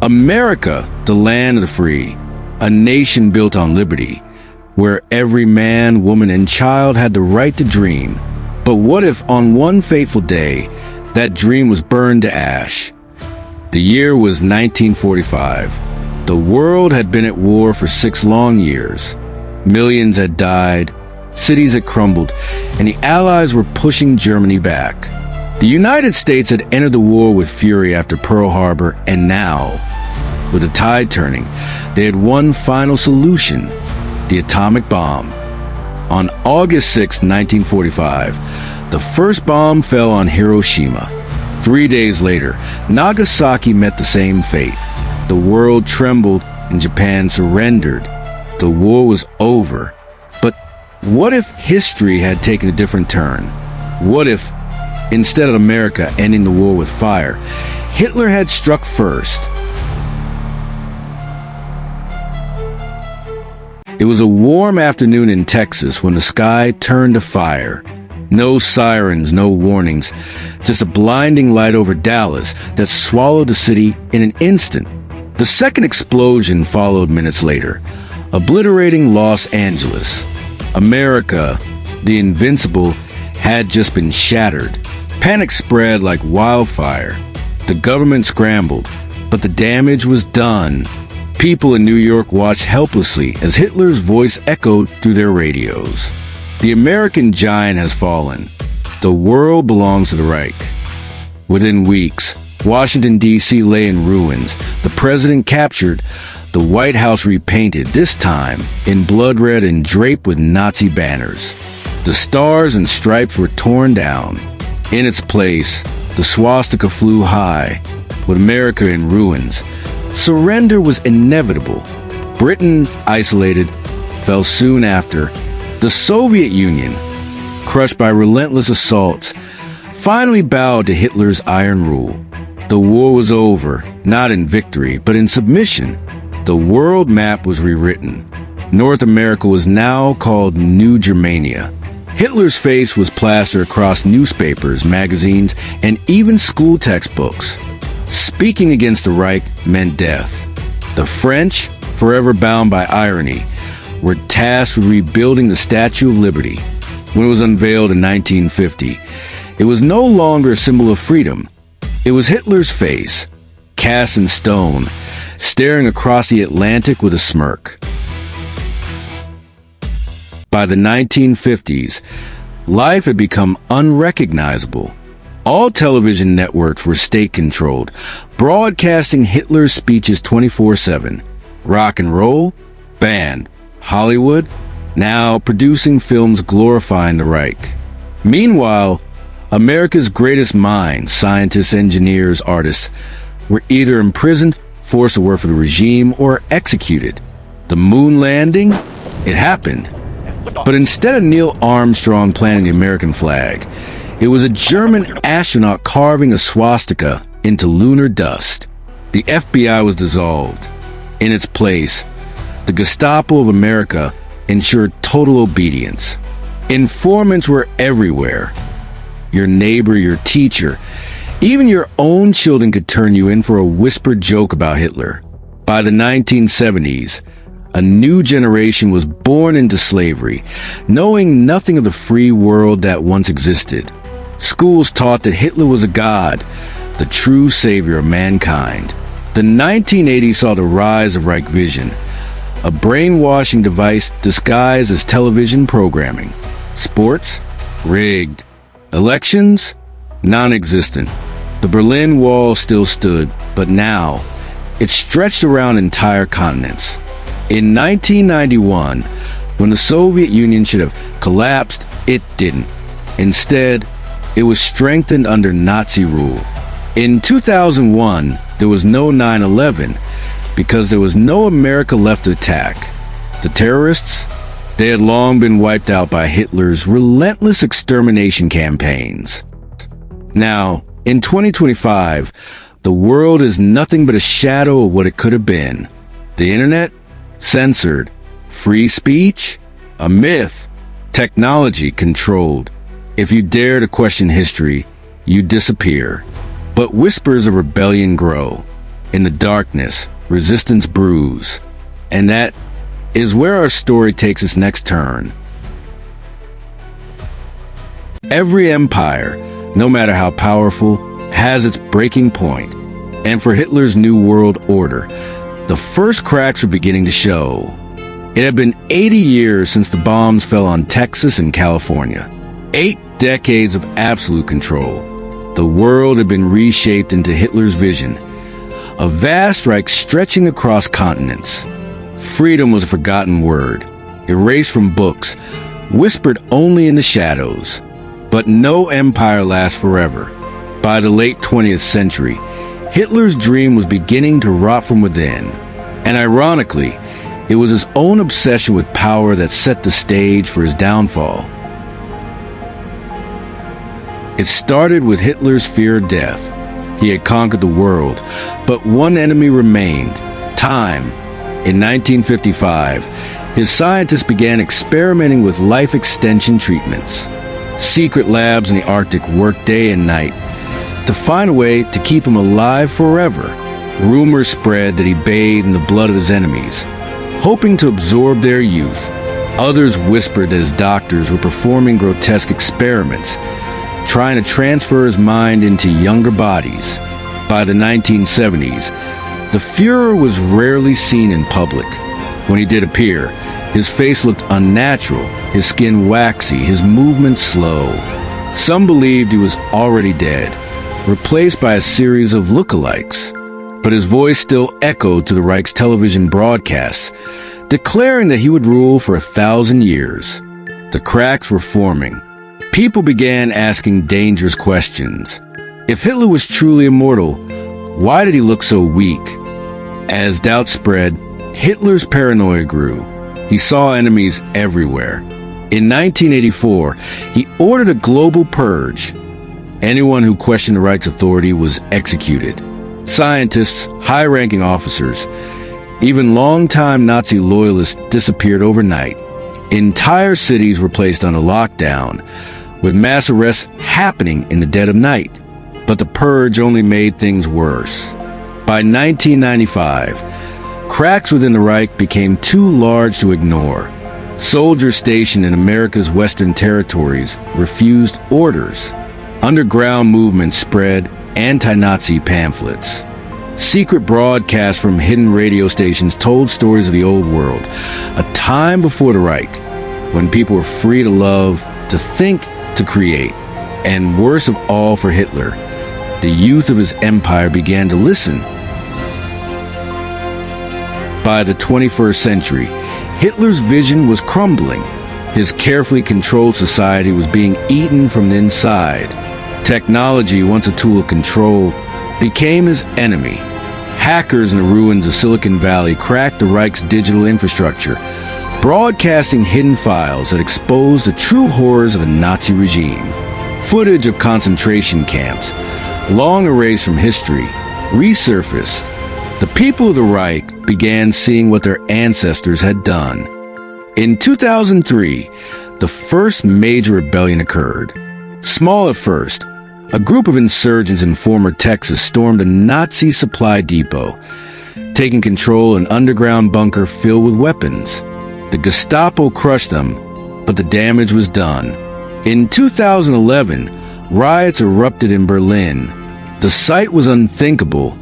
America, the land of the free, a nation built on liberty, where every man, woman, and child had the right to dream. But what if on one fateful day, that dream was burned to ash? The year was 1945. The world had been at war for 6 long years. Millions had died, cities had crumbled, and the Allies were pushing Germany back. The United States had entered the war with fury after Pearl Harbor, and now, with the tide turning, they had one final solution: the atomic bomb. On August 6, 1945, the first bomb fell on Hiroshima. 3 days later, Nagasaki met the same fate. The world trembled and Japan surrendered. The war was over. But what if history had taken a different turn? What if, instead of America ending the war with fire, Hitler had struck first? It was a warm afternoon in Texas when the sky turned to fire. No sirens, no warnings, just a blinding light over Dallas that swallowed the city in an instant. The second explosion followed minutes later, obliterating Los Angeles. America, the invincible, had just been shattered. Panic spread like wildfire. The government scrambled, but the damage was done. People in New York watched helplessly as Hitler's voice echoed through their radios. The American giant has fallen. The world belongs to the Reich. Within weeks, Washington, D.C. lay in ruins. The president captured, the White House repainted, this time in blood red and draped with Nazi banners. The stars and stripes were torn down. In its place, the swastika flew high, with America in ruins. Surrender was inevitable. Britain, isolated, fell soon after. The Soviet Union, crushed by relentless assaults, finally bowed to Hitler's iron rule. The war was over, not in victory, but in submission. The world map was rewritten. North America was now called New Germania. Hitler's face was plastered across newspapers, magazines, and even school textbooks. Speaking against the Reich meant death. The French, forever bound by irony, were tasked with rebuilding the Statue of Liberty. When it was unveiled in 1950, it was no longer a symbol of freedom. It was Hitler's face, cast in stone, staring across the Atlantic with a smirk. By the 1950s, life had become unrecognizable. All television networks were state-controlled, broadcasting Hitler's speeches 24/7. Rock and roll, banned. Hollywood, now producing films glorifying the Reich. Meanwhile, America's greatest minds, scientists, engineers, artists, were either imprisoned, forced to work for the regime, or executed. The moon landing? It happened. But instead of Neil Armstrong planting the American flag, it was a German astronaut carving a swastika into lunar dust. The FBI was dissolved. In its place, the Gestapo of America ensured total obedience. Informants were everywhere. Your neighbor, your teacher, even your own children could turn you in for a whispered joke about Hitler. By the 1970s, a new generation was born into slavery, knowing nothing of the free world that once existed. Schools taught that Hitler was a god, the true savior of mankind. The 1980s saw the rise of Reich Vision, a brainwashing device disguised as television programming. Sports? Rigged. Elections? Non-existent. The Berlin Wall still stood, but now, it stretched around entire continents. In 1991, when the Soviet Union should have collapsed, it didn't. Instead, it was strengthened under Nazi rule. In 2001, there was no 9/11 because there was no America left to attack. The terrorists? They had long been wiped out by Hitler's relentless extermination campaigns. Now, in 2025, the world is nothing but a shadow of what it could have been. The internet? Censored. Free speech? A myth. Technology controlled. If you dare to question history, you disappear. But whispers of rebellion grow. In the darkness, resistance brews. And that is where our story takes its next turn. Every empire, no matter how powerful, has its breaking point. And for Hitler's New World Order, the first cracks were beginning to show. It had been 80 years since the bombs fell on Texas and California. 8 decades of absolute control. The world had been reshaped into Hitler's vision. A vast Reich stretching across continents. Freedom was a forgotten word, erased from books, whispered only in the shadows. But no empire lasts forever. By the late 20th century, Hitler's dream was beginning to rot from within. And ironically, it was his own obsession with power that set the stage for his downfall. It started with Hitler's fear of death. He had conquered the world, but one enemy remained: time. In 1955, his scientists began experimenting with life extension treatments. Secret labs in the Arctic worked day and night to find a way to keep him alive forever. Rumors spread that he bathed in the blood of his enemies, hoping to absorb their youth. Others whispered that his doctors were performing grotesque experiments, trying to transfer his mind into younger bodies. By the 1970s, the Führer was rarely seen in public. When he did appear, his face looked unnatural, his skin waxy, his movements slow. Some believed he was already dead, replaced by a series of lookalikes. But his voice still echoed to the Reich's television broadcasts, declaring that he would rule for 1,000 years. The cracks were forming. People began asking dangerous questions. If Hitler was truly immortal, why did he look so weak? As doubt spread, Hitler's paranoia grew. He saw enemies everywhere. In 1984, he ordered a global purge. Anyone who questioned the Reich's authority was executed. Scientists, high-ranking officers, even longtime Nazi loyalists disappeared overnight. Entire cities were placed on a lockdown, with mass arrests happening in the dead of night. But the purge only made things worse. By 1995, cracks within the Reich became too large to ignore. Soldiers stationed in America's western territories refused orders. Underground movements spread anti-Nazi pamphlets. Secret broadcasts from hidden radio stations told stories of the old world, a time before the Reich, when people were free to love, to think, to create. And worst of all for Hitler, the youth of his empire began to listen. By the 21st century, Hitler's vision was crumbling. His carefully controlled society was being eaten from the inside. Technology, once a tool of control, became his enemy. Hackers in the ruins of Silicon Valley cracked the Reich's digital infrastructure, broadcasting hidden files that exposed the true horrors of the Nazi regime. Footage of concentration camps, long erased from history, resurfaced. The people of the Reich began seeing what their ancestors had done. In 2003, the first major rebellion occurred. Small at first, a group of insurgents in former Texas stormed a Nazi supply depot, taking control of an underground bunker filled with weapons. The Gestapo crushed them, but the damage was done. In 2011, riots erupted in Berlin. The sight was unthinkable.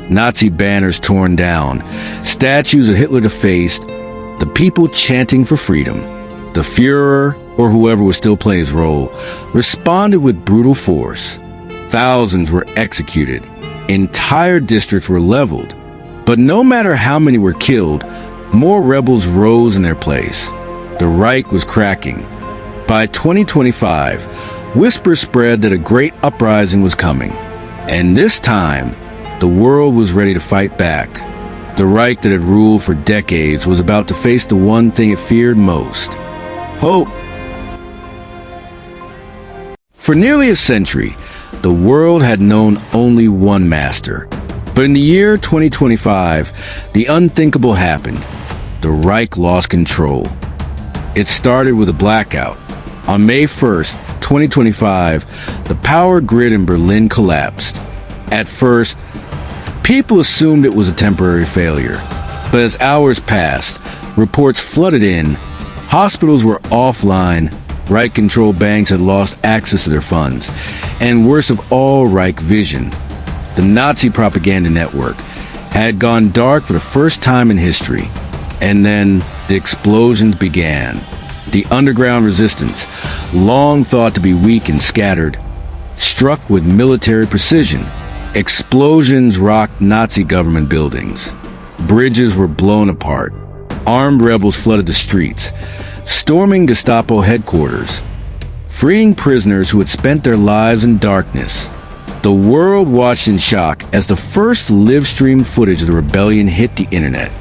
Nazi banners torn down, statues of Hitler defaced, the people chanting for freedom. The Führer, or whoever was still playing his role, responded with brutal force. Thousands were executed. Entire districts were leveled. But no matter how many were killed, more rebels rose in their place. The Reich was cracking. By 2025, whispers spread that a great uprising was coming. And this time, the world was ready to fight back. The Reich that had ruled for decades was about to face the one thing it feared most: hope. For nearly a century, the world had known only one master. But in the year 2025, the unthinkable happened. The Reich lost control. It started with a blackout. On May 1st, 2025, the power grid in Berlin collapsed. At first, People assumed it was a temporary failure, but as hours passed, reports flooded in, hospitals were offline, Reich-controlled banks had lost access to their funds, and worst of all, Reich Vision, the Nazi propaganda network, had gone dark for the first time in history. And then the explosions began. The underground resistance, long thought to be weak and scattered, struck with military precision. Explosions rocked Nazi government buildings. Bridges were blown apart. Armed rebels flooded the streets, storming Gestapo headquarters, freeing prisoners who had spent their lives in darkness. The world watched in shock as the first live-stream footage of the rebellion hit the internet.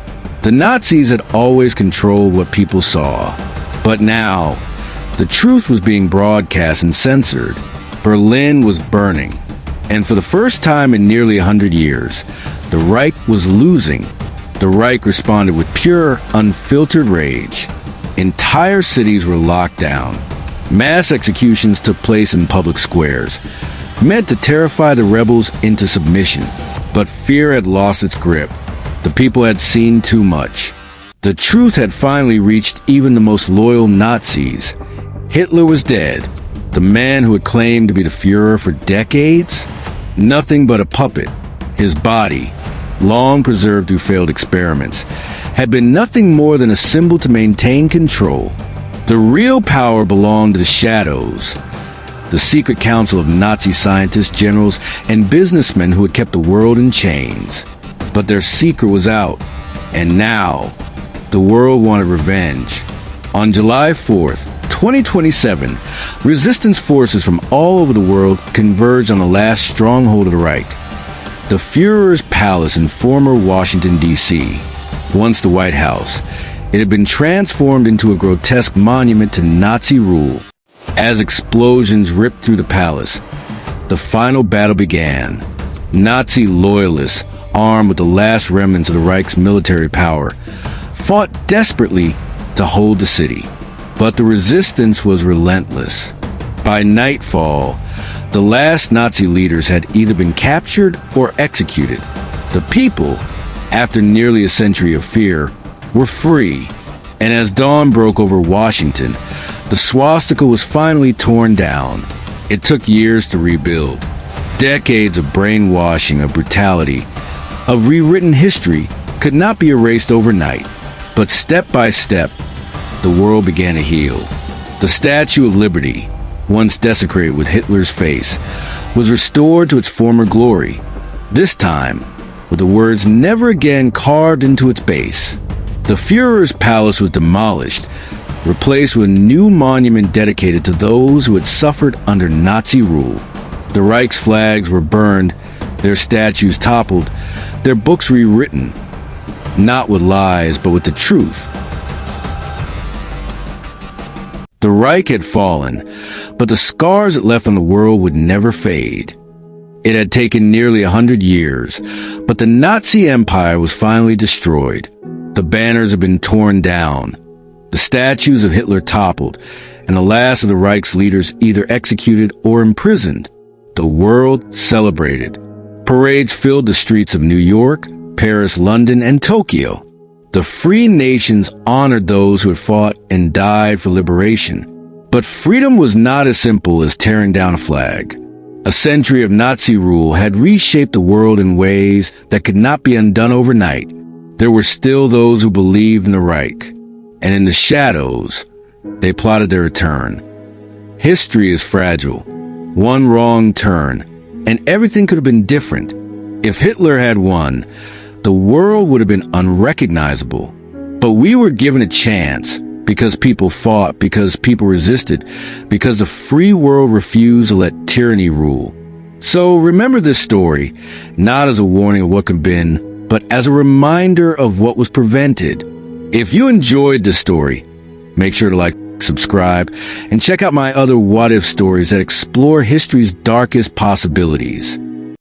The Nazis had always controlled what people saw, but now, the truth was being broadcast and censored. Berlin was burning, and for the first time in nearly 100 years, the Reich was losing. The Reich responded with pure, unfiltered rage. Entire cities were locked down. Mass executions took place in public squares, meant to terrify the rebels into submission. But fear had lost its grip. The people had seen too much. The truth had finally reached even the most loyal Nazis. Hitler was dead. The man who had claimed to be the Führer for decades? Nothing but a puppet. His body, long preserved through failed experiments, had been nothing more than a symbol to maintain control. The real power belonged to the shadows, the secret council of Nazi scientists, generals, and businessmen who had kept the world in chains. But their secret was out, and now the world wanted revenge. On July 4th, 2027, resistance forces from all over the world converged on the last stronghold of the Reich, the Führer's palace in former Washington, D.C. Once the White House, it had been transformed into a grotesque monument to Nazi rule. As explosions ripped through the palace, the final battle began. Nazi loyalists, armed with the last remnants of the Reich's military power, fought desperately to hold the city. But the resistance was relentless. By nightfall, the last Nazi leaders had either been captured or executed. The people, after nearly a century of fear, were free. And as dawn broke over Washington, the swastika was finally torn down. It took years to rebuild. Decades of brainwashing, of brutality, of rewritten history could not be erased overnight. But step by step, the world began to heal. The Statue of Liberty, once desecrated with Hitler's face, was restored to its former glory, this time with the words "never again" carved into its base. The Führer's palace was demolished, replaced with a new monument dedicated to those who had suffered under Nazi rule. The Reich's flags were burned, their statues toppled, their books rewritten, not with lies, but with the truth. The Reich had fallen, but the scars it left on the world would never fade. It had taken nearly 100 years, but the Nazi Empire was finally destroyed. The banners had been torn down, the statues of Hitler toppled, and the last of the Reich's leaders either executed or imprisoned. The world celebrated. Parades filled the streets of New York, Paris, London, and Tokyo. The free nations honored those who had fought and died for liberation. But freedom was not as simple as tearing down a flag. A century of Nazi rule had reshaped the world in ways that could not be undone overnight. There were still those who believed in the Reich, and in the shadows, they plotted their return. History is fragile. One wrong turn, and everything could have been different. If Hitler had won, the world would have been unrecognizable. But we were given a chance because people fought, because people resisted, because the free world refused to let tyranny rule. So remember this story, not as a warning of what could have been, but as a reminder of what was prevented. If you enjoyed this story, make sure to like, subscribe, and check out my other what-if stories that explore history's darkest possibilities.